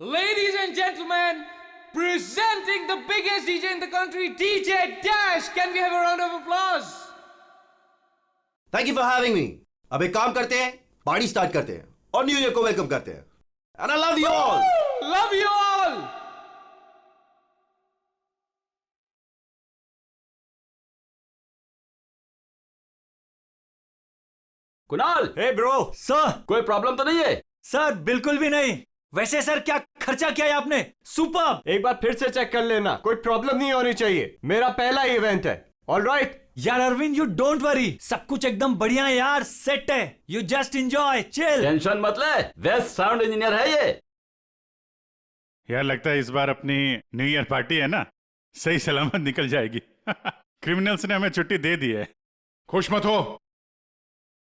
Ladies and gentlemen, presenting the biggest DJ in the country, DJ Dash. Can we have a round of applause? Thank you for having me. अब एक काम करते हैं, party start करते हैं और new year को welcome करते हैं. And I love you all. Love you all. Kunal, hey bro. Sir. कोई प्रॉब्लम तो नहीं है? सर बिल्कुल भी नहीं. वैसे सर क्या खर्चा किया है आपने? सुपर. एक बार फिर से चेक कर लेना, कोई प्रॉब्लम नहीं होनी चाहिए. मेरा पहला इवेंट है. ऑलराइट. यार अरविंद, यू डोंट वरी, सब कुछ एकदम बढ़िया है यार, सेट है. You just enjoy, chill. Tension मत ले, बेस्ट साउंड इंजीनियर है ये. यार लगता है इस बार अपनी न्यू ईयर पार्टी है ना, सही सलामत निकल जाएगी. क्रिमिनल्स ने हमें छुट्टी दे दी है. खुश मत हो,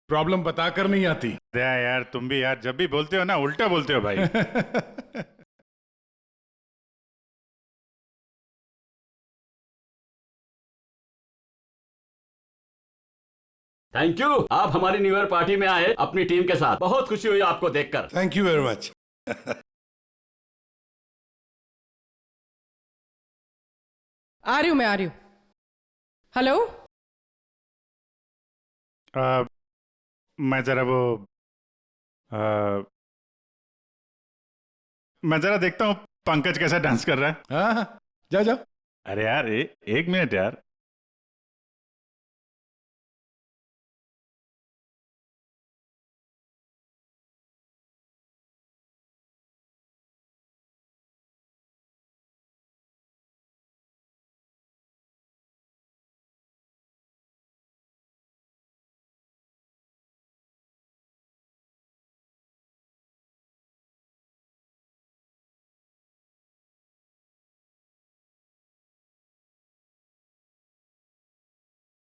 प्रॉब्लम बताकर नहीं आती. यार तुम भी यार जब भी बोलते हो ना उल्टा बोलते हो भाई. थैंक यू, आप हमारी न्यू ईयर पार्टी में आए अपनी टीम के साथ. बहुत खुशी हुई आपको देखकर. Thank you very much. आ रही हूँ, मैं आ रही हूँ. हेलो. मैं जरा मैं जरा देखता हूँ पंकज कैसा डांस कर रहा है. हाँ, जा जा. अरे यार एक मिनट यार.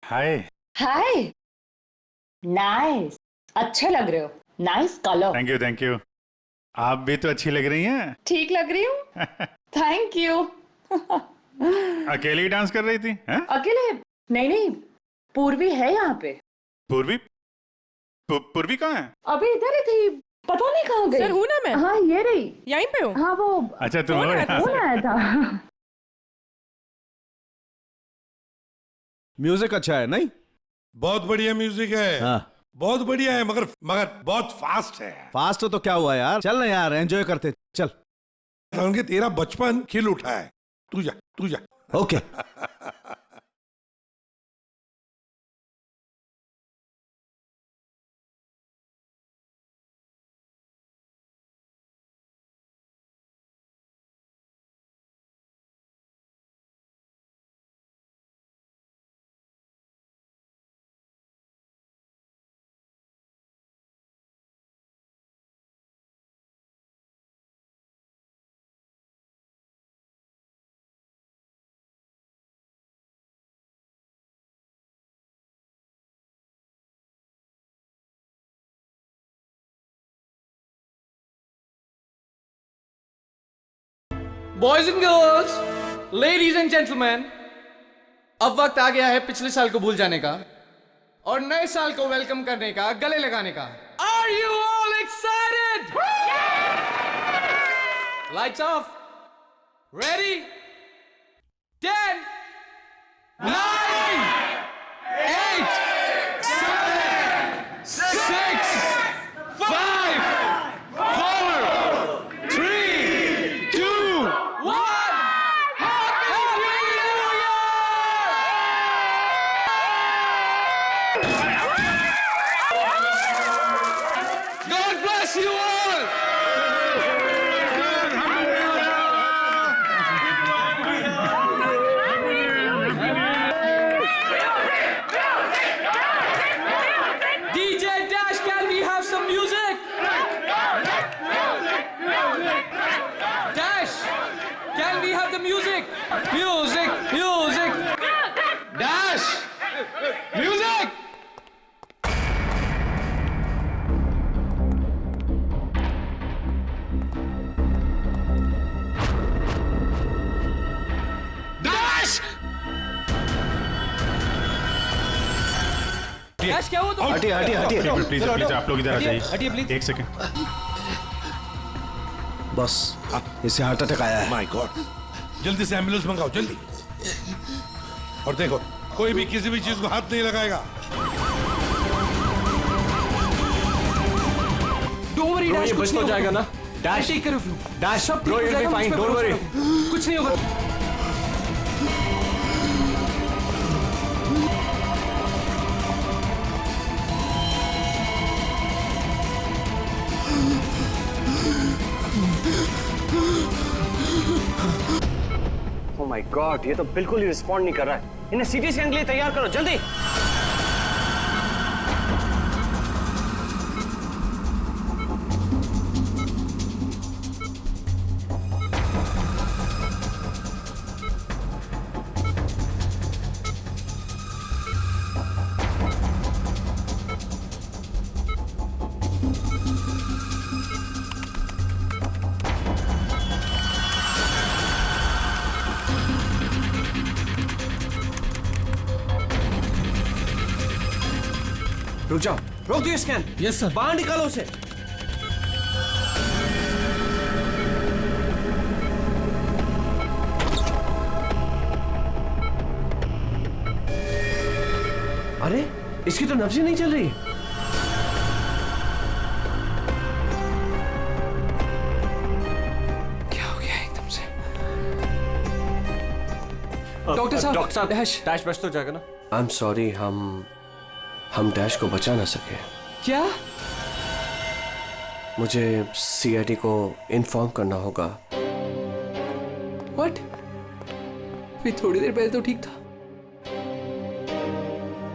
हाय. हाय. नाइस. अच्छे लग रहे हो. Nice colour. Thank you. आप भी तो अच्छी लग रही हैं. ठीक लग रही हूँ. Thank you. अकेली डांस कर रही थी? हैं? अकेले नहीं, पूर्वी है यहाँ पे. पूर्वी? पूर्वी कहाँ है? अभी इधर ही थी, पता नहीं कहाँ गई. सर हूँ ना मैं. हाँ ये रही. यहीं पे हूँ. हाँ वो. अच्छा तुम हो यहाँ कौन से. आया था? म्यूजिक अच्छा है नहीं? बहुत बढ़िया म्यूजिक है. हाँ. बहुत बढ़िया है, मगर बहुत फास्ट है. फास्ट हो तो क्या हुआ यार, चल ना यार, एंजॉय करते. चल. उनके तेरा बचपन खिल उठा है. तू जा. Okay. Boys and girls, ladies and gentlemen, अब वक्त आ गया है पिछले साल को भूल जाने का और नए साल को वेलकम करने का, गले लगाने का. Are you all excited? Lights off. Ready? 10, 9, 8, 7, 6, 5, 4, 3, 2, 1. Happy New Year! God bless you all! DJ Dash, can we have some music? Dash, can we have the music? Music. Dash, music. Dash. Dash, क्या हुआ? हटिए please आप लोग इधर आ जाइए. हटिए please. एक second. Boss इसे हार्ट अटैक आया है। माय गॉड, जल्दी से एम्बुलेंस मंगाओ, जल्दी। और देखो, कोई भी किसी भी चीज को हाथ नहीं लगाएगा। डोंट वरी डैश, ये बच तो जाएगा ना। Dash take care of you. Dash सब ब्रो, ठीक हो you'll be जाएगा, fine, मुझ पे don't भरोसा worry। करो। कुछ नहीं होगा। ओह माय गॉड, ये तो बिल्कुल ही रिस्पॉन्ड नहीं कर रहा है। इन्हें सीटी स्कैन के लिए तैयार करो जल्दी। रुक जाओ, रोक दियो स्कैन। Yes sir. बाहर निकालो उसे। अरे इसकी तो नब्ज ही नहीं चल रही। क्या हो गया एकदम से? डॉक्टर साहब, डॉक्टर साहब, डैश। डैश बच तो जाएगा ना। आई एम सॉरी, हम डैश को बचा ना सके। क्या? मुझे सीआईडी को इन्फॉर्म करना होगा। व्हाट? भी थोड़ी देर पहले तो ठीक था,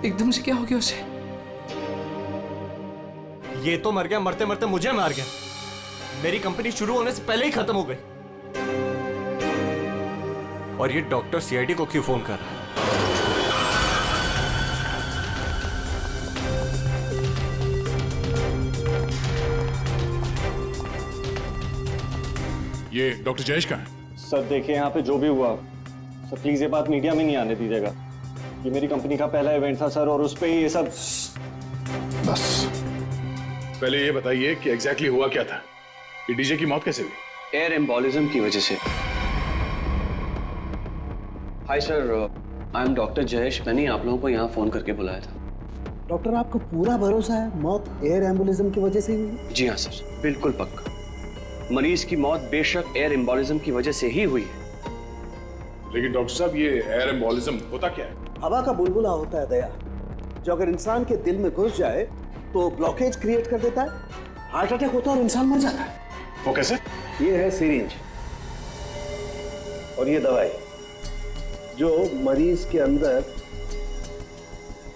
एकदम से क्या हो गया उसे? ये तो मर गया, मरते मरते मुझे मार गया। मेरी कंपनी शुरू होने से पहले ही खत्म हो गई। और ये डॉक्टर सीआईडी को क्यों फोन कर रहा है? ये डॉक्टर जयेश का है? सर देखिए, यहाँ पे जो भी हुआ सर, प्लीज ये बात मीडिया में नहीं आने दीजिएगा। ये मेरी कंपनी का पहला इवेंट था सर, और उस पे ये सब। बस पहले ये बताइए कि एग्जैक्टली हुआ क्या था? ये डीजे की मौत कैसे हुई? एयर एम्बोलिज्म की वजह से। Hi sir, I am doctor Jayesh. मैंने आप लोगों को यहाँ फोन करके बुलाया था। डॉक्टर आपको पूरा भरोसा है मौत एयर एम्बुलिज्म की वजह से हुई? जी हाँ सर, बिल्कुल पक्का। मरीज की मौत बेशक एयर एम्बोलिज्म की वजह से ही हुई है। लेकिन डॉक्टर साहब, ये एयर एम्बोलिज्म होता क्या है? हवा का बुलबुला होता है दया, जो अगर इंसान के दिल में घुस जाए तो ब्लॉकेज क्रिएट कर देता है, हार्ट अटैक होता है और इंसान मर जाता है। वो कैसे? ये है सिरिंज और ये दवाई जो मरीज के अंदर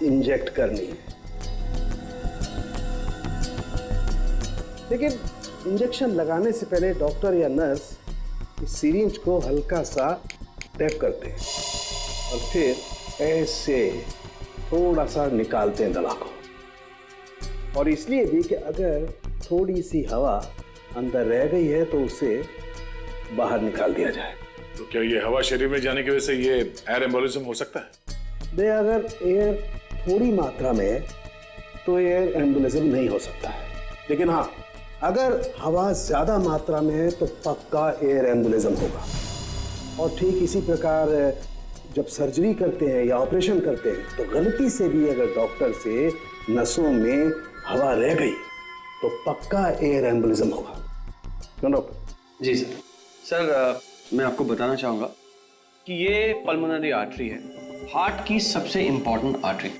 इंजेक्ट करनी है। लेकिन इंजेक्शन लगाने से पहले डॉक्टर या नर्स इस सिरिंज को हल्का सा टैप करते हैं और फिर ऐसे थोड़ा सा निकालते हैं दवा को। और इसलिए भी कि अगर थोड़ी सी हवा अंदर रह गई है तो उसे बाहर निकाल दिया जाए। तो क्या ये हवा शरीर में जाने की वजह से ये एयर एम्बोलिज्म हो सकता है? अगर एयर थोड़ी मात्रा में है तो एयर एम्बुलिज्म नहीं हो सकता है, लेकिन हाँ, अगर हवा ज्यादा मात्रा में है तो पक्का एयर एम्बुलिज्म होगा। और ठीक इसी प्रकार जब सर्जरी करते हैं या ऑपरेशन करते हैं तो गलती से भी अगर डॉक्टर से नसों में हवा रह गई तो पक्का एयर एम्बुलिज्म होगा। डॉक्टर? जी सर। सर मैं आपको बताना चाहूँगा कि ये पल्मोनरी आर्टरी है, हार्ट की सबसे इंपॉर्टेंट आर्टरी,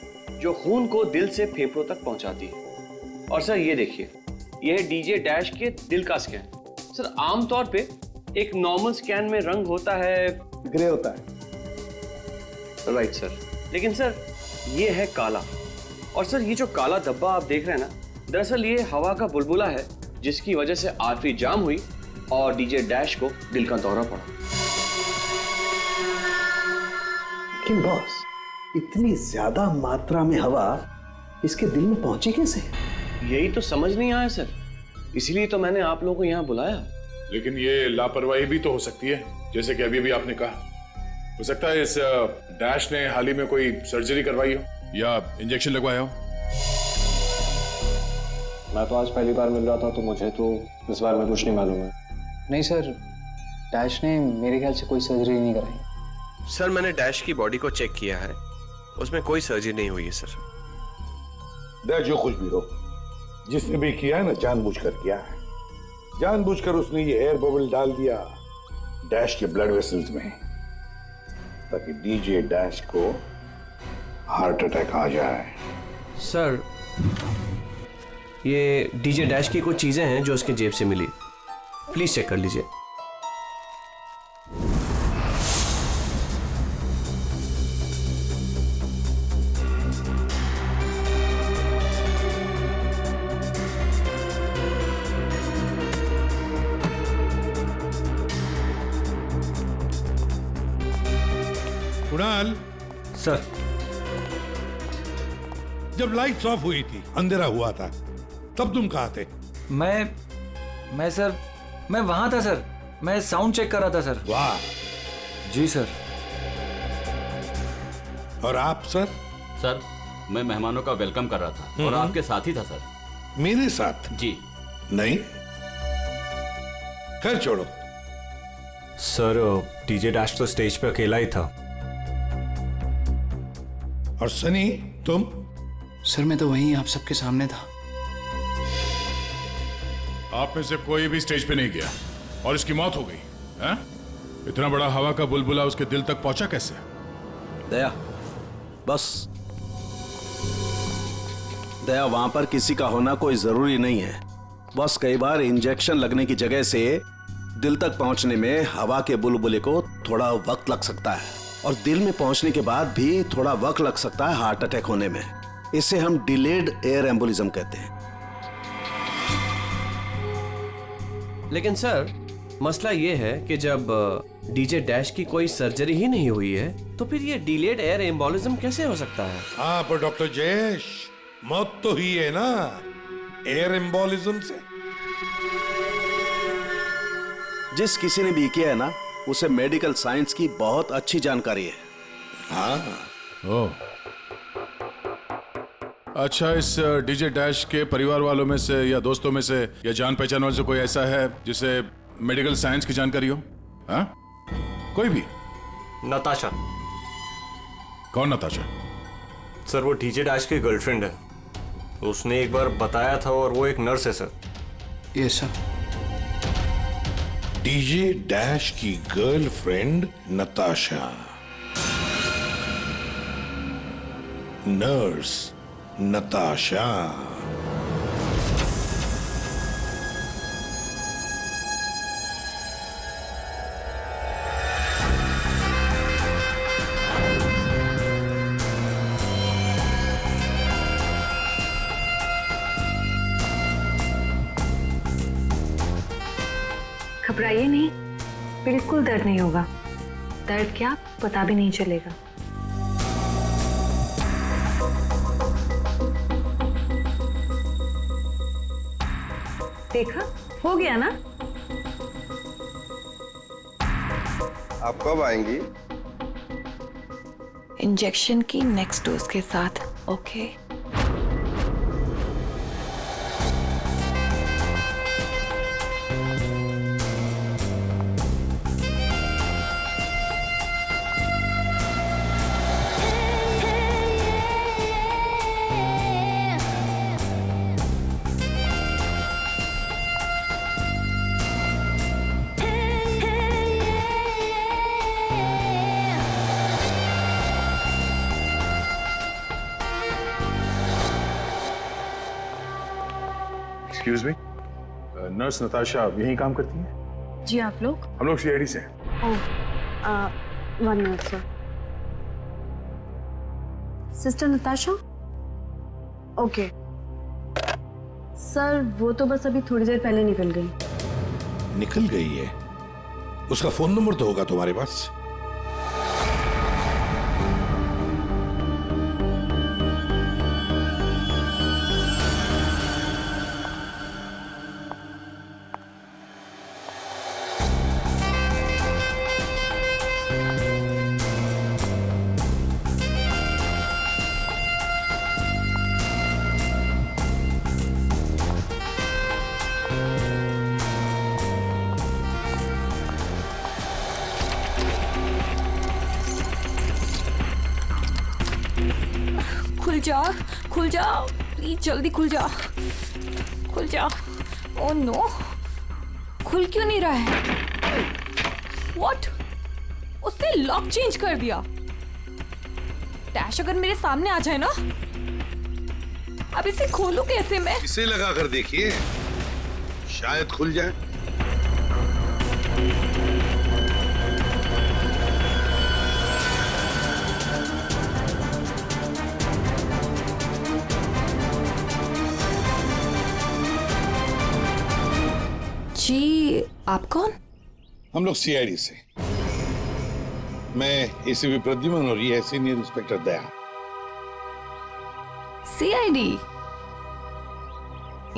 जो खून को दिल से फेफड़ों तक पहुंचाती है। और सर ये देखिए, यह है डीजे डैश के दिल का स्कैन। सर आमतौर पे एक नॉर्मल स्कैन में रंग होता है, ग्रे होता है। राइट सर, लेकिन सर ये है काला। और सर ये जो काला धब्बा आप देख रहे हैं ना, दरअसल ये हवा का बुलबुला है, जिसकी वजह से आर्टरी जाम हुई और डीजे डैश को दिल का दौरा पड़ा। लेकिन बॉस, इतनी ज्यादा मात्रा में हवा इसके दिल में पहुंची कैसे? यही तो समझ नहीं आया सर, इसीलिए तो मैंने आप लोगों को यहाँ बुलाया। लेकिन ये लापरवाही भी तो हो सकती है, जैसे कि अभी अभी आपने कहा। हो सकता है इस डैश ने हाल ही में कोई सर्जरी करवाई हो या इंजेक्शन लगवाया हो। मैं तो आज पहली बार मिल रहा था, तो मुझे तो इस बारे में कुछ नहीं मालूम है। नहीं सर, डैश ने मेरे ख्याल से कोई सर्जरी नहीं कराई। सर मैंने डैश की बॉडी को चेक किया है, उसमें कोई सर्जरी नहीं हुई है सर। डैश जो कुछ भी हो, जिसने भी किया है ना जानबूझकर किया है। जानबूझकर उसने ये एयर बबल डाल दिया डैश के ब्लड वेसल्स में, ताकि डीजे डैश को हार्ट अटैक आ जाए। सर ये डीजे डैश की कुछ चीजें हैं जो उसके जेब से मिली, प्लीज चेक कर लीजिए। कुणाल सर, जब लाइट्स ऑफ हुई थी, अंधेरा हुआ था, तब तुम कहाँ थे? मैं सर, मैं वहां था सर। मैं साउंड चेक कर रहा था सर। वाह। जी सर। और आप सर? सर मैं मेहमानों का वेलकम कर रहा था और आपके साथ ही था सर। मेरे साथ? जी। नहीं, खैर छोड़ो। सर डीजे डैश तो स्टेज पे अकेला ही था। और सनी तुम? सर मैं तो वहीं आप सबके सामने था। आप में से कोई भी स्टेज पे नहीं गया और इसकी मौत हो गई है? इतना बड़ा हवा का बुलबुला उसके दिल तक पहुंचा कैसे? दया, बस दया, वहां पर किसी का होना कोई जरूरी नहीं है। बस कई बार इंजेक्शन लगने की जगह से दिल तक पहुंचने में हवा के बुलबुले को थोड़ा वक्त लग सकता है, और दिल में पहुंचने के बाद भी थोड़ा वक्त लग सकता है हार्ट अटैक होने में। इसे हम डिलेड एयर एम्बोलिज्म कहते हैं। लेकिन सर मसला ये है कि जब डीजे डैश की कोई सर्जरी ही नहीं हुई है तो फिर ये डिलेड एयर एम्बोलिज्म कैसे हो सकता है? हाँ पर डॉक्टर जयेश, मौत तो ही है ना एयर एम्बोलिज्म से। जिस किसी ने भी किया है ना, उसे मेडिकल साइंस की बहुत अच्छी जानकारी है। हाँ। ओह, अच्छा, इस डीजे डैश के परिवार वालों में से या दोस्तों में से या जान पहचान वालों से कोई ऐसा है जिसे मेडिकल साइंस की जानकारी हो? हाँ? कोई भी? नताशा। कौन नताशा? सर वो डीजे डैश की गर्लफ्रेंड है, उसने एक बार बताया था, और वो एक नर्स है sir. Yes sir. DJ dash की गर्लफ्रेंड नताशा, नर्स नताशा। घबराइए नहीं, बिल्कुल दर्द नहीं होगा। दर्द क्या, पता भी नहीं चलेगा। देखा, हो गया ना? आप कब आएंगी? इंजेक्शन की नेक्स्ट डोज के साथ। Okay. Excuse me, nurse Natasha यहीं काम करती है? जी, आप लोग? हम लोग सीआईडी से हैं। ओह, 1 minute sir. Sister Natasha? Okay sir, वो तो बस अभी थोड़ी देर पहले निकल गई। निकल गई है? उसका फोन नंबर तो होगा तुम्हारे पास? जा, खुल जा, प्लीज जल्दी खुल जा, खुल जा। ओह नो, खुल क्यों नहीं रहा है? व्हाट? उसने लॉक चेंज कर दिया। डैश अगर मेरे सामने आ जाए ना, अब इसे खोलूं कैसे मैं? इसे लगा कर देखिए, शायद खुल जाए। जी, आप कौन? हम लोग सीआईडी से। मैं एसीपी प्रद्युमन और ये है सीनियर इंस्पेक्टर दया। सीआईडी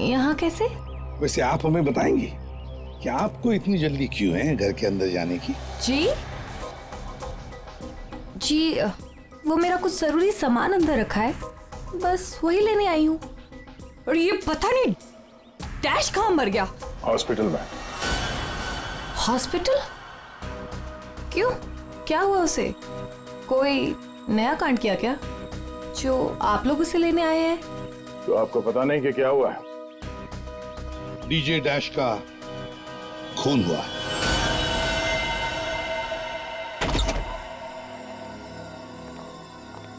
यहाँ कैसे? वैसे आप हमें बताएंगी कि आपको इतनी जल्दी क्यों है घर के अंदर जाने की? जी जी, वो मेरा कुछ जरूरी सामान अंदर रखा है, बस वही लेने आई हूँ। और ये पता नहीं डैश कहाँ मर गया? हॉस्पिटल में। हॉस्पिटल? क्यों, क्या हुआ उसे? कोई नया कांड किया क्या जो आप लोग उसे लेने आए हैं? तो आपको पता नहीं कि क्या हुआ है? डीजे डैश का खून हुआ।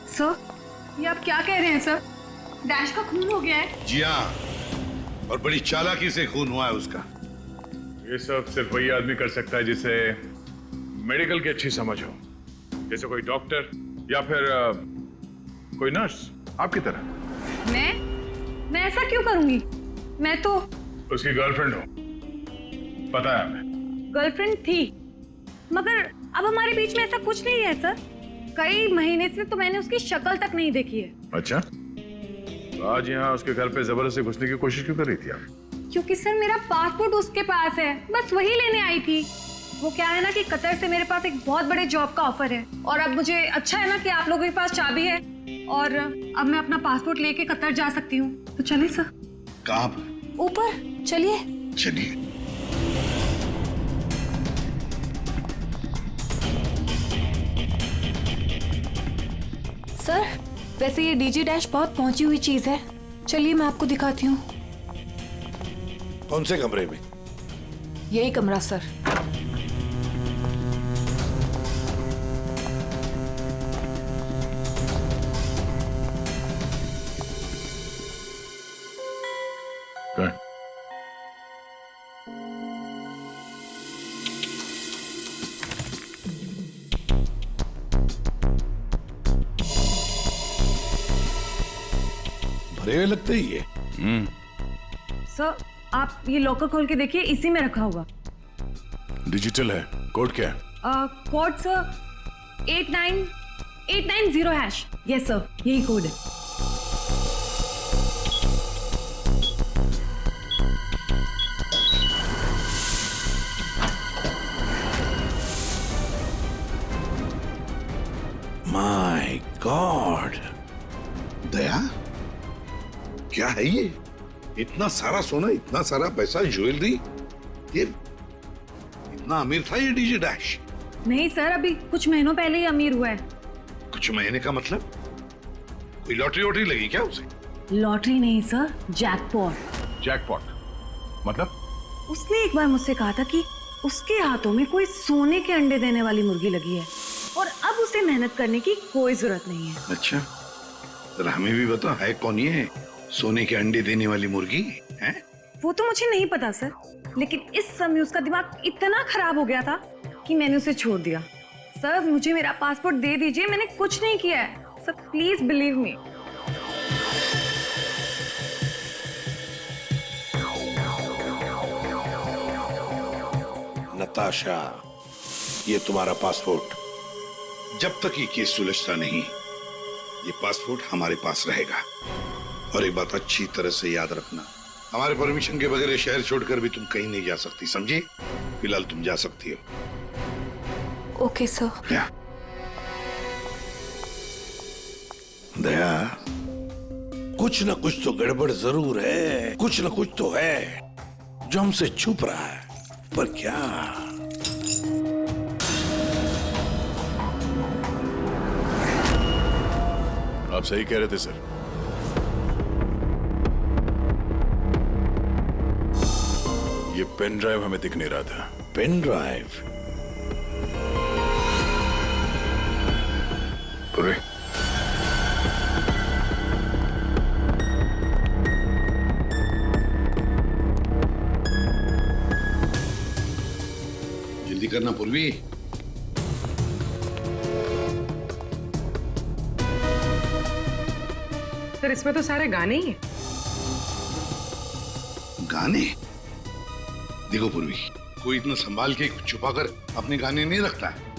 सर, ये आप क्या कह रहे हैं सर? डैश का खून हो गया है? जी हाँ, और बड़ी चालाकी से खून हुआ है उसका। ये सब सिर्फ वही आदमी कर सकता है जिसे मेडिकल की अच्छी समझ हो, जैसे कोई डॉक्टर या फिर कोई नर्स आपकी तरह। मैं ऐसा क्यों करूंगी? मैं तो उसकी गर्लफ्रेंड हो, पता है हमें। गर्लफ्रेंड थी, मगर अब हमारे बीच में ऐसा कुछ नहीं है सर। कई महीने से तो मैंने उसकी शक्ल तक नहीं देखी है। अच्छा, तो आज यहाँ उसके घर पे जबरदस्ती घुसने की कोशिश क्यों कर रही थी आप? क्योंकि सर मेरा पासपोर्ट उसके पास है, बस वही लेने आई थी। वो क्या है ना कि कतर से मेरे पास एक बहुत बड़े जॉब का ऑफर है, और अब मुझे अच्छा है ना कि आप लोगों के पास चाबी है, और अब मैं अपना पासपोर्ट लेके कतर जा सकती हूँ। तो चलिए सर। कहाँ पर? ऊपर चलिए। चलिए। सर, वैसे ये डीजे डैश बहुत पहुंची हुई चीज है, चलिए मैं आपको दिखाती हूँ। कौन से कमरे में? यही कमरा सर। भरे हुए लगते ही है। सर, आप ये लॉकर खोल के देखिए, इसी में रखा होगा। डिजिटल है। कोड क्या है? Code sir 89890#। यस सर, यही कोड है। माय गॉड, दया, क्या है ये? इतना सारा सोना, इतना सारा पैसा, ज्वेलरी, ये इतना अमीर था ये डीजे डैश? नहीं सर, अभी कुछ महीनों पहले ही अमीर हुआ है। कुछ महीने का मतलब? कोई लॉटरी वॉटरी लगी क्या उसे? लॉटरी नहीं सर, जैकपॉट। जैकपॉट मतलब? उसने एक बार मुझसे कहा था कि उसके हाथों में कोई सोने के अंडे देने वाली मुर्गी लगी है, और अब उसे मेहनत करने की कोई जरूरत नहीं है। अच्छा, तो हमें भी बता, है कौन ये सोने के अंडे देने वाली मुर्गी है? वो तो मुझे नहीं पता सर, लेकिन इस समय उसका दिमाग इतना खराब हो गया था कि मैंने उसे छोड़ दिया। सर, मुझे मेरा पासपोर्ट दे दीजिए, मैंने कुछ नहीं किया है sir, please believe me. Natasha, ये तुम्हारा पासपोर्ट। जब तक ये केस सुलझता नहीं, ये पासपोर्ट हमारे पास रहेगा। और एक बात अच्छी तरह से याद रखना, हमारे परमिशन के बगैर शहर छोड़कर भी तुम कहीं नहीं जा सकती, समझी? फिलहाल तुम जा सकती हो। Okay sir. दया, कुछ ना कुछ तो गड़बड़ जरूर है, कुछ ना कुछ तो है जो हमसे छुप रहा है, पर क्या? आप सही कह रहे थे सर। ये पेन ड्राइव हमें दिख नहीं रहा था। Pen drive? पूरे जल्दी करना पूर्वी। सर इसमें तो सारे गाने ही हैं। गाने? देखो पूर्वी, कोई इतना संभाल के छुपा कर अपने गाने नहीं रखता है।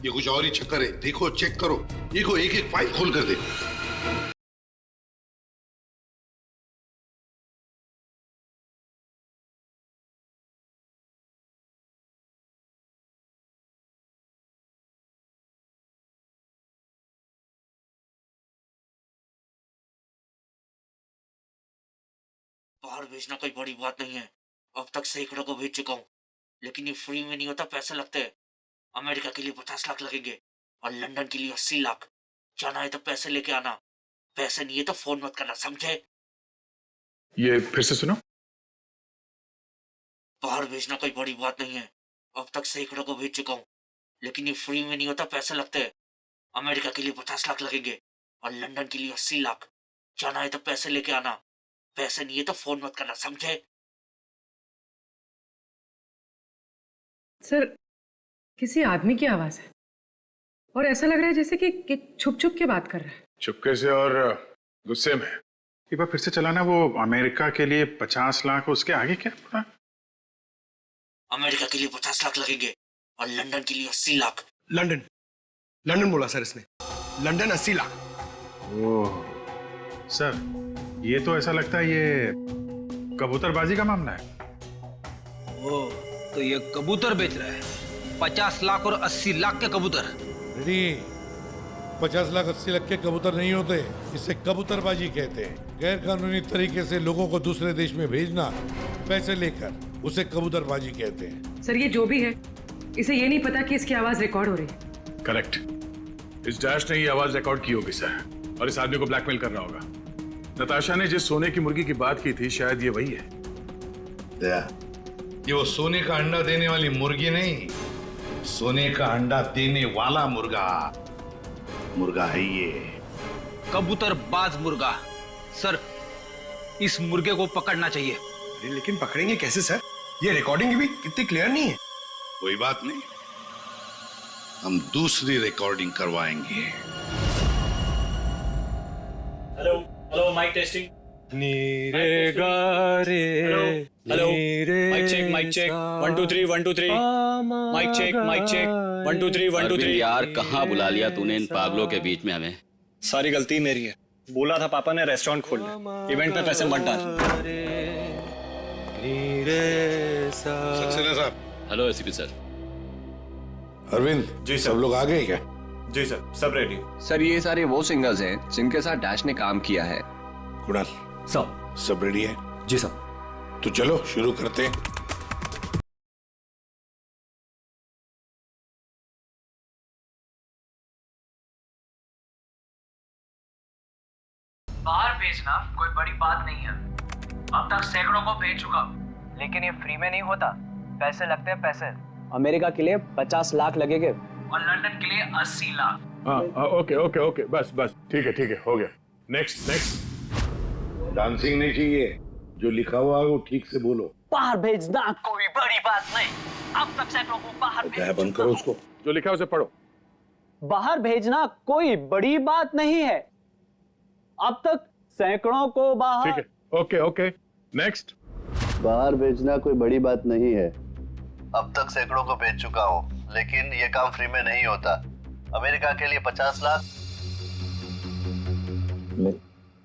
ये कुछ और ही चक्कर है। देखो, चेक करो, देखो, एक एक फाइल खोल कर देखो। बाहर भेजना कोई बड़ी बात नहीं है। अब तक सैकड़ों को भेज चुका हूँ, लेकिन ये फ्री में नहीं होता, पैसे लगते हैं। अमेरिका के लिए 50 लाख लगेंगे और लंदन के लिए 80 लाख। जाना है तो पैसे लेके आना, पैसे नहीं है तो फोन मत करना, समझे? ये फिर से सुनो। बाहर भेजना कोई बड़ी बात नहीं है। अब तक सैकड़ों को भेज चुका हूँ, लेकिन ये फ्री में नहीं होता, पैसे लगते हैं। अमेरिका के लिए 50 लाख लगेंगे और लंदन के लिए 80 लाख। जाना है तो पैसे लेके आना, पैसे नहीं है तो फोन मत करना, समझे? सर किसी आदमी की आवाज है और ऐसा लग रहा है जैसे कि छुप छुप के बात कर रहा है। चुपके से और गुस्से में। एक बार फिर से चलाना। वो अमेरिका के लिए 50 लाख, उसके आगे क्या पड़ा? अमेरिका के लिए 50 लाख लगेंगे और लंदन के लिए 80 लाख। लंदन बोला सर इसने। लंदन 80 लाख। ओह सर, ये तो ऐसा लगता है ये कबूतरबाजी का मामला है। ओह, तो ये कबूतर बेच रहा है। 50 लाख और 80 लाख के कबूतर। रेडी? 50 लाख 80 लाख के कबूतर नहीं होते, इसे कबूतरबाजी कहते हैं। गैर कानूनी तरीके से लोगों को दूसरे देश में भेजना पैसे लेकर, उसे कबूतरबाजी कहते हैं। सर ये जो भी है, इसे ये नहीं पता कि इसकी आवाज रिकॉर्ड हो रही है। करेक्ट। इस डैश ने ये आवाज रिकॉर्ड की होगी सर, और इस आदमी को ब्लैकमेल कर रहा होगा। नताशा ने जिस सोने की मुर्गी की बात की थी, शायद ये वही है। ये वो सोने का अंडा देने वाली मुर्गी नहीं, सोने का अंडा देने वाला मुर्गा है ये। कबूतरबाज मुर्गा। सर इस मुर्गे को पकड़ना चाहिए। लेकिन पकड़ेंगे कैसे सर? ये रिकॉर्डिंग भी कितनी क्लियर नहीं है। कोई बात नहीं, हम दूसरी रिकॉर्डिंग करवाएंगे। Hello hello, mic testing. नीरे गारे। Hello, mic check 1 2 3 1 2 3। Mic check 1 2 3 1 2 3। यार कहाँ बुला लिया तूने इन पागलों के बीच में हमें? सारी गलती मेरी है। बोला था पापा ने रेस्टोरेंट खोलना, इवेंट पे पैसे मत डाल। सक्सेना साहब। Hello ACP sir. Arvind ji सब लोग आ गए क्या? जी सर, सब रेडी। सर ये सारे वो सिंगर्स हैं जिनके साथ डैश ने काम किया है। कुणाल सब रेडी है? जी सर। तो चलो शुरू करते हैं। बाहर भेजना कोई बड़ी बात नहीं है। अब तक सैकड़ों को भेज चुका, लेकिन ये फ्री में नहीं होता, पैसे लगते हैं पैसे। अमेरिका के लिए 50 लाख लगेंगे और लंदन के लिए 80 लाख। हाँ ओके, बस ठीक है, हो गया। नेक्स्ट। डांसिंग नहीं चाहिए, जो लिखा हुआ है वो ठीक से बोलो। बाहर भेजना कोई बड़ी बात नहीं। अब तक सैकड़ों को बाहर बंद करो उसको। जो लिखा है उसे पढ़ो। बाहर भेजना कोई बड़ी बात नहीं है। अब तक सैकड़ों को बाहर। ठीक है, ओके। नेक्स्ट। बाहर भेजना कोई बड़ी बात नहीं है। अब तक सैकड़ों को भेज चुका हूँ, लेकिन ये काम फ्री में नहीं होता। अमेरिका के लिए 50 लाख।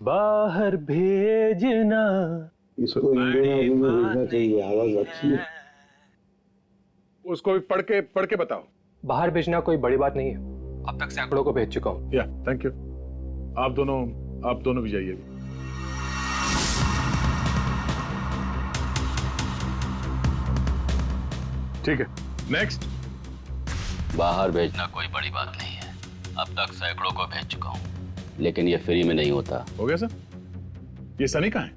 बाहर भेजना। इसको इंडियन में भेजना चाहिए, आवाज अच्छी है। उसको भी पढ़ के बताओ। बाहर भेजना कोई बड़ी बात नहीं है। अब तक सैकड़ों को भेज चुका हूँ। या थैंक यू। आप दोनों भी जाइए। ठीक है, नेक्स्ट। बाहर भेजना कोई बड़ी बात नहीं है। अब तक सैकड़ों को भेज चुका हूँ, लेकिन ये फ्री में नहीं होता। हो गया सर? ये सनी कहाँ है?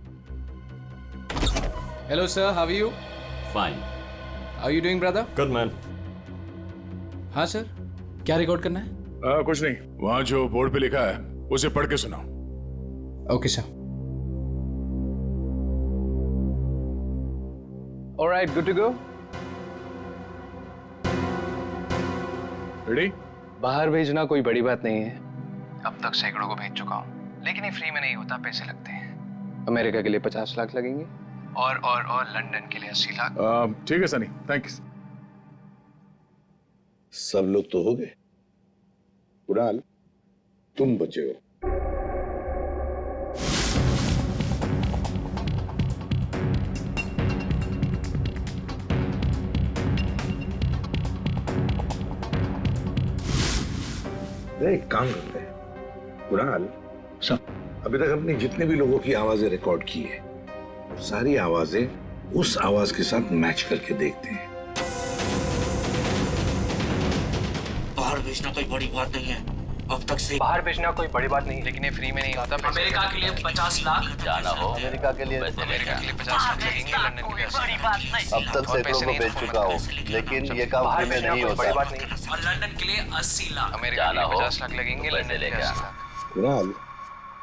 Hello sir, how are you? Fine. Are you doing, brother? Good man. हाँ सर, क्या रिकॉर्ड करना है? कुछ नहीं, वहां जो बोर्ड पे लिखा है उसे पढ़ के सुनाओ। Okay sir. Alright, good to go. Ready? बाहर भेजना कोई बड़ी बात नहीं है। अब तक सैकड़ों को भेज चुका हूँ, लेकिन ये फ्री में नहीं होता, पैसे लगते हैं। अमेरिका के लिए 50 लाख लगेंगे और लंदन के लिए 80 लाख। ठीक है सनी, थैंक यू। सब लोग तो हो गए, कुणाल तुम बचे हो। एक काम करते हैं कुणाल, सब अभी तक हमने जितने भी लोगों की आवाजें रिकॉर्ड की है, सारी आवाजें उस आवाज के साथ मैच करके देखते हैं। बाहर भेजना कोई बड़ी बात नहीं है, अब तक से बाहर भेजना कोई बड़ी बात नहीं, लेकिन ये फ्री में नहीं होता। अमेरिका के लिए 50 लाख। जाना हो अमेरिका के लिए 50 लाख लगेंगे, लंदन के लिए 80 लाख। अब तक सैकड़ों को बेच चुका हूँ, लेकिन ये काम फ्री में नहीं होता। बड़ी बात नहीं। और लंदन के लिए 80 लाख। अमेरिका के लिए 50 लाख लगेंगे, लंदन के लिए 80 लाख। कुणाल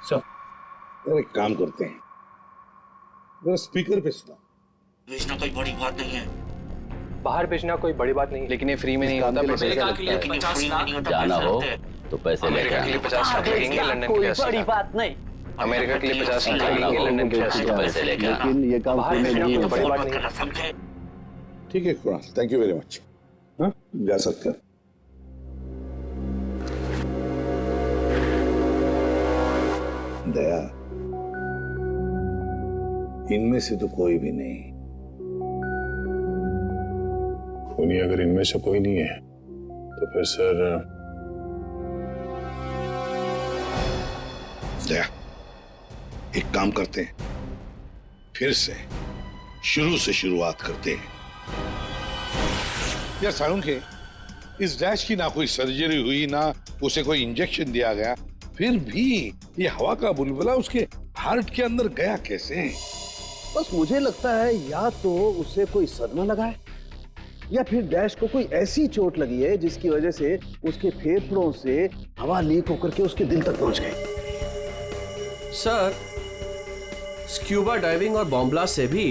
सर एक काम करते हैं, जरा स्पीकर पे सुना। भेजना कोई बड़ी बात नहीं है, बाहर भेजना कोई बड़ी बात नहीं, लेकिन ये फ्री में नहीं होता। अमेरिका के लिए 50 लाख। जाना हो तो पैसे अमेरिका के लिए 50 लाख लगेंगे, लंदन के लिए 80 लाख। नहीं। अमेरिका के लिए 50 लाख लगेंगे, लंदन के लिए 80 लाख। पैसे लेकर लेकिन ये काम फ्री में नहीं होता। बड़ी बात नहीं। समझे? ठीक है Kunal, thank you very much. हाँ जा सकते हैं। दया, इनमें से तो कोई भी नहीं। नहीं, अगर इनमें से कोई नहीं है तो फिर सर दया, एक काम करते हैं, फिर से शुरू से शुरुआत करते हैं। यार सालुंखे, इस डैश की ना कोई सर्जरी हुई, ना उसे कोई इंजेक्शन दिया गया, फिर भी ये हवा का बुलबुला उसके हार्ट के अंदर गया कैसे? बस मुझे लगता है या तो उसे कोई सदमा लगा है, या फिर डैश को कोई ऐसी चोट लगी है जिसकी वजह से उसके फेफड़ों से हवा लीक होकर के उसके दिल तक पहुंच गई। सर, स्क्यूबा डाइविंग और बॉम्ब ब्लास्ट से भी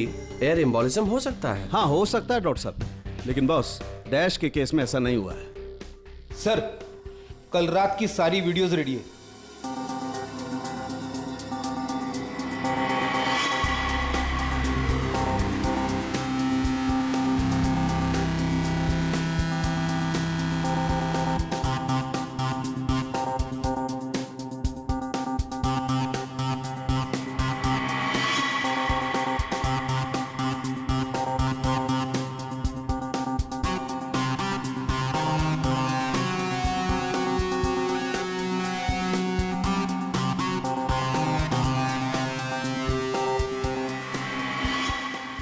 एयर एम्बोलिज्म हो सकता है। हाँ हो सकता है डॉक्टर साहब, लेकिन बॉस डैश के केस में ऐसा नहीं हुआ है। सर, कल रात की सारी वीडियोस रेडी है।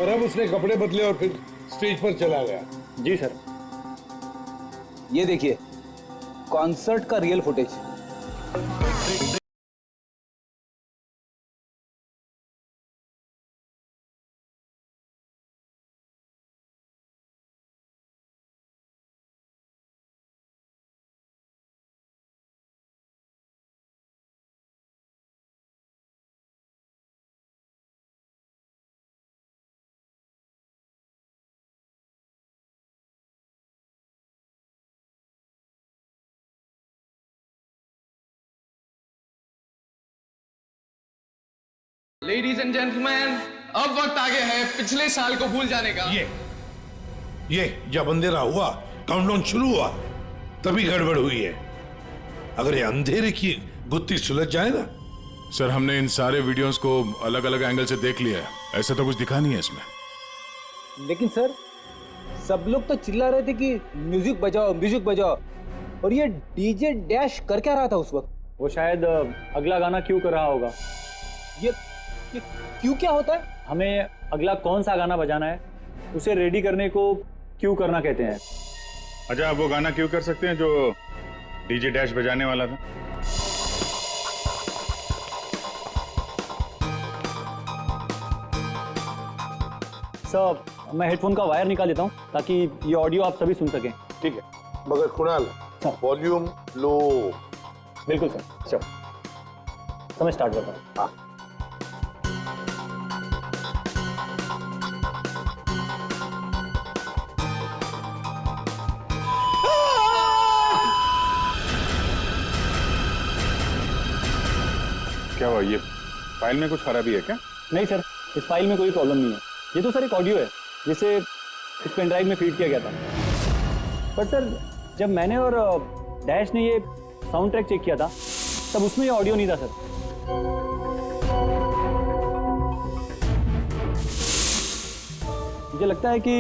और अब उसने कपड़े बदले और फिर स्टेज पर चला गया। जी सर, ये देखिए कॉन्सर्ट का real footage. Ladies and gentleman, अब वक्त आ गया है पिछले साल को भूल जाने का। ये जब अंधेरा हुआ, काउंटडाउन शुरू हुआ, तभी गड़बड़ हुई है। अगर ये अंधेरे की गुत्थी सुलझ जाए ना। सर, हमने इन सारे वीडियोस को अलग अलग एंगल से देख लिया है, ऐसा तो कुछ दिखा नहीं है इसमें। लेकिन सर, सब लोग तो चिल्ला रहे थे कि म्यूजिक बजाओ म्यूजिक बजाओ, और ये डीजे डैश कर क्या रहा था उस वक्त? वो शायद अगला गाना क्यों कर रहा होगा। ये क्यों क्या होता है? हमें अगला कौन सा गाना बजाना है, उसे रेडी करने को क्यों करना कहते हैं। अच्छा, आप वो गाना क्यों कर सकते हैं जो डीजे डैश बजाने वाला था? सब मैं हेडफोन का वायर निकाल लेता हूँ ताकि ये ऑडियो आप सभी सुन सकें। ठीक है, मगर कुणाल वॉल्यूम लो। बिल्कुल सर। चलो समय स्टार्ट करता हूँ। हाँ। क्या हुआ, ये फाइल में कुछ खराबी है क्या? नहीं सर, इस फाइल में कोई प्रॉब्लम नहीं है। ये तो सर एक ऑडियो है जिसे इस पेन ड्राइव में फीड किया गया था। पर सर जब मैंने और डैश ने ये साउंड ट्रैक चेक किया था तब उसमें ये ऑडियो नहीं था सर। मुझे लगता है कि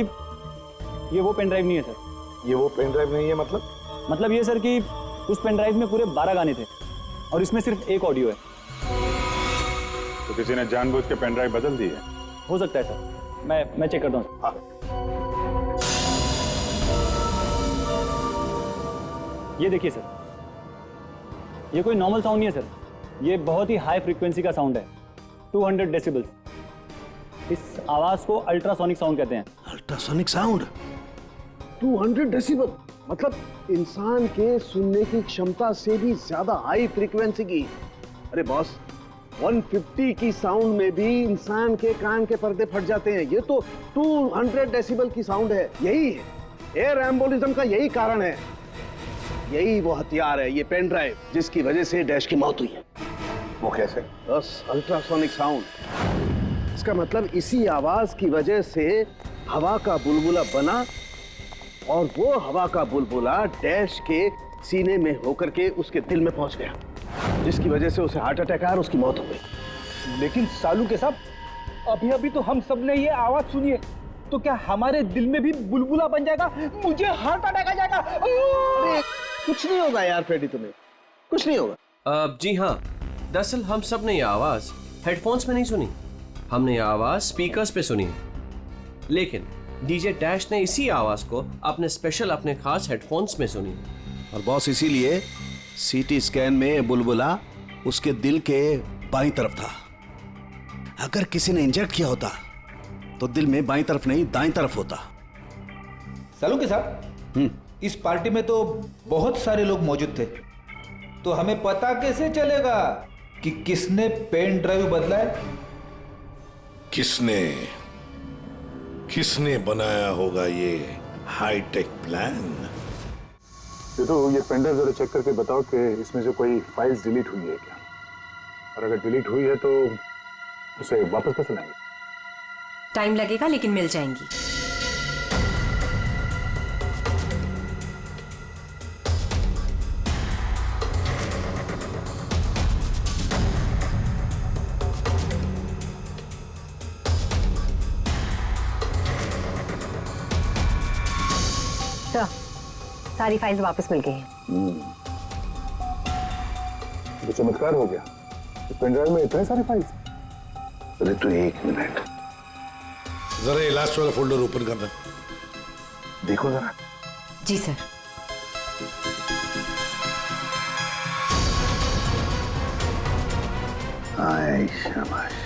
ये वो पेन ड्राइव नहीं है सर। ये वो पेन ड्राइव नहीं है मतलब ये सर कि उस पेन ड्राइव में पूरे 12 गाने थे और इसमें सिर्फ एक ऑडियो है। तो किसी ने जानबूझ के पेन ड्राइव बदल दी है? हो सकता है सर, मैं चेक करता हूँ। हाँ। ये देखिए सर, ये कोई नॉर्मल साउंड नहीं है सर, ये बहुत ही हाई फ्रीक्वेंसी का साउंड है, 200 डेसिबल्स। इस आवाज को अल्ट्रासोनिक साउंड कहते हैं। अल्ट्रासोनिक साउंड 200 डेसिबल, मतलब इंसान के सुनने की क्षमता से भी ज्यादा हाई फ्रीक्वेंसी की। अरे बॉस, 150 की साउंड में भी इंसान के कान के पर्दे फट जाते हैं। ये तो 200 डेसिबल की साउंड है। यही है एयर एम्बोलिज्म का, यही कारण है, यही वो हथियार है, ये पेन ड्राइव जिसकी वजह से डैश की मौत हुई है। वो कैसे? बस अल्ट्रासोनिक साउंड। इसका मतलब इसी आवाज की वजह से हवा का बुलबुला बना और वो हवा का बुलबुला डैश के सीने में होकर के उसके दिल में पहुंच गया, जिसकी वजह से उसे हार्ट अटैक आया और उसकी मौत हो गई। लेकिन सालू के साहब, अभी अभी तो हम सब ने ये आवाज सुनी है, तो क्या हमारे दिल में भी बुलबुला बन जाएगा? मुझे हार्ट अटैक आ जाएगा। अरे कुछ नहीं होगा यार फ्रेडी, तुम्हें कुछ नहीं होगा। जी हाँ, दरअसल हम सब ने ये आवाज हेडफोन्स में नहीं सुनी, हमने ये आवाज स्पीकर्स पे सुनी है। लेकिन डीजे डैश ने इसी आवाज को अपने खास हेडफोन्स में सुनी। और बॉस इसीलिए सीटी स्कैन में बुलबुला उसके दिल के बाईं तरफ था। अगर किसी ने इंजेक्ट किया होता तो दिल में बाईं तरफ नहीं दाईं तरफ होता। सालू के साहब, इस पार्टी में तो बहुत सारे लोग मौजूद थे, तो हमें पता कैसे चलेगा कि किसने पेन ड्राइव बदला है? किसने बनाया होगा ये हाईटेक प्लान? ये पेन ड्राइव जरा चेक करके बताओ कि इसमें से कोई फाइल्स डिलीट हुई है क्या, और अगर डिलीट हुई है तो उसे वापस कैसे लाएंगे? टाइम लगेगा लेकिन मिल जाएंगी। सारी फाइल्स वापस मिल गई हैं। तो चमत्कार हो गया, इस पेन ड्राइव में इतने सारे फाइल्स। अरे तो एक मिनट, जरा ये लास्ट वाला फोल्डर ओपन करना। देखो जरा। जी सर। आए शाबाश।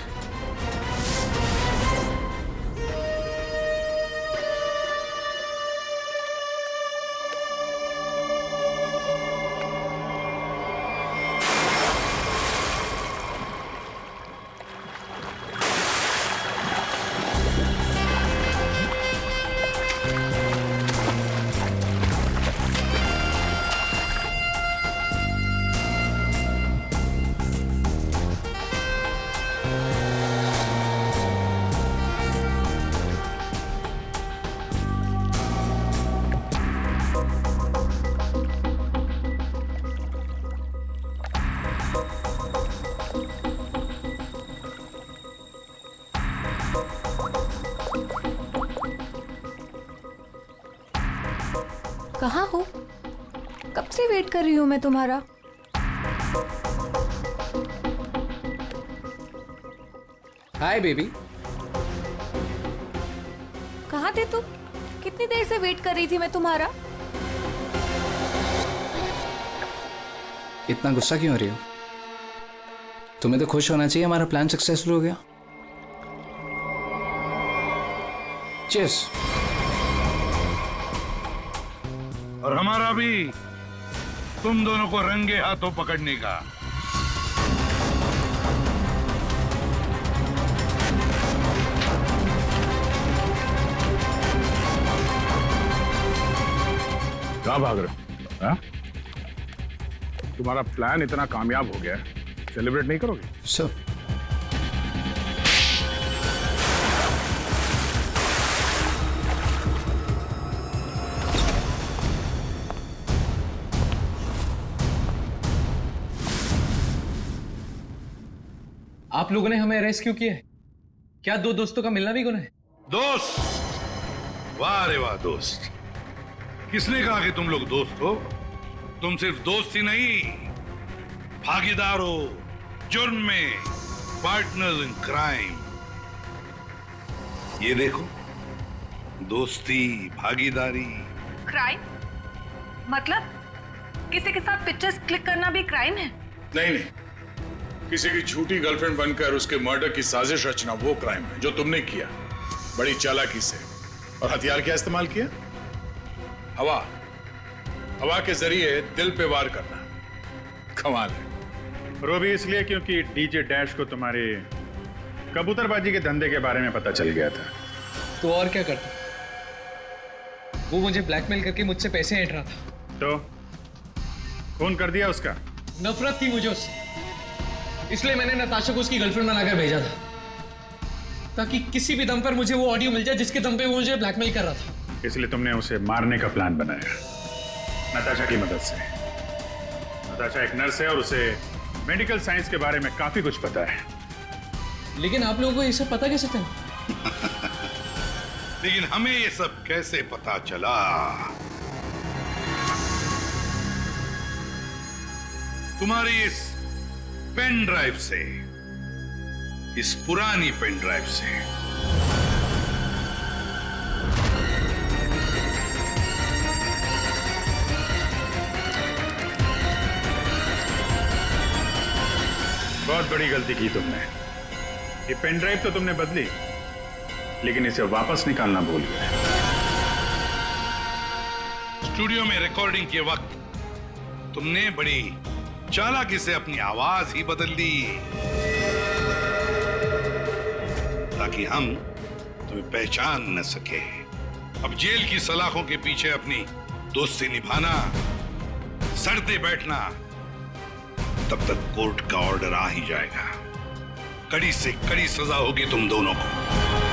कहाँ हो? कब से वेट कर रही हूँ मैं तुम्हारा। Hi baby. कहाँ थे तुम? कितनी देर से वेट कर रही थी मैं तुम्हारा। इतना गुस्सा क्यों हो रही हो? तुम्हें तो खुश होना चाहिए, हमारा प्लान सक्सेसफुल हो गया। चीयर्स। और हमारा भी तुम दोनों को रंगे हाथों पकड़ने का। कहाँ भाग रहे हो? हाँ? तुम्हारा प्लान इतना कामयाब हो गया, सेलिब्रेट नहीं करोगे? सर आप लोगों ने हमें अरेस्ट क्यों किया है? क्या दो दोस्तों का मिलना भी गुनाह है? दोस्त? वाह रे वाह दोस्त। किसने कहा कि तुम लोग दोस्त हो? तुम सिर्फ दोस्त ही नहीं, भागीदार हो जुर्म में, पार्टनर्स इन क्राइम। ये देखो, दोस्ती, भागीदारी। क्राइम मतलब किसी के साथ पिक्चर्स क्लिक करना भी क्राइम है? नहीं नहीं, किसी की झूठी गर्लफ्रेंड बनकर उसके मर्डर की साजिश रचना वो क्राइम है जो तुमने किया, बड़ी चालाकी से। और हथियार क्या इस्तेमाल किया? हवा। हवा के जरिए दिल पे वार करना कमाल है। और वो भी इसलिए क्योंकि डीजे डैश को तुम्हारे कबूतरबाजी के धंधे के बारे में पता चल गया था। तो और क्या करता? वो मुझे ब्लैकमेल करके मुझसे पैसे ऐंठ रहा था। तो खून कर दिया उसका? नफरत थी मुझे उससे, इसलिए मैंने नताशा को उसकी गर्लफ्रेंड बनाकर भेजा था, ताकि किसी भी दम पर मुझे वो ऑडियो मिल जाए जिसके दम पे वो मुझे ब्लैकमेल कर रहा था। इसलिए तुमने उसे मारने का प्लान बनाया नताशा की मदद से। नताशा एक नर्स है और उसे मेडिकल साइंस के बारे में काफी कुछ पता है। लेकिन आप लोगों को ये सब पता कैसे चला? लेकिन हमें ये सब कैसे पता चला? तुम्हारी इस पेन ड्राइव से, इस पुरानी पेन ड्राइव से। बहुत बड़ी गलती की तुमने। ये पेन ड्राइव तो तुमने बदली, लेकिन इसे वापस निकालना भूल गए। स्टूडियो में रिकॉर्डिंग के वक्त तुमने बड़ी चालाकी से अपनी आवाज ही बदल दी, ताकि हम तुम्हें पहचान न सके। अब जेल की सलाखों के पीछे अपनी दोस्ती निभाना, सड़ते बैठना, तब तक कोर्ट का ऑर्डर आ ही जाएगा। कड़ी से कड़ी सजा होगी तुम दोनों को।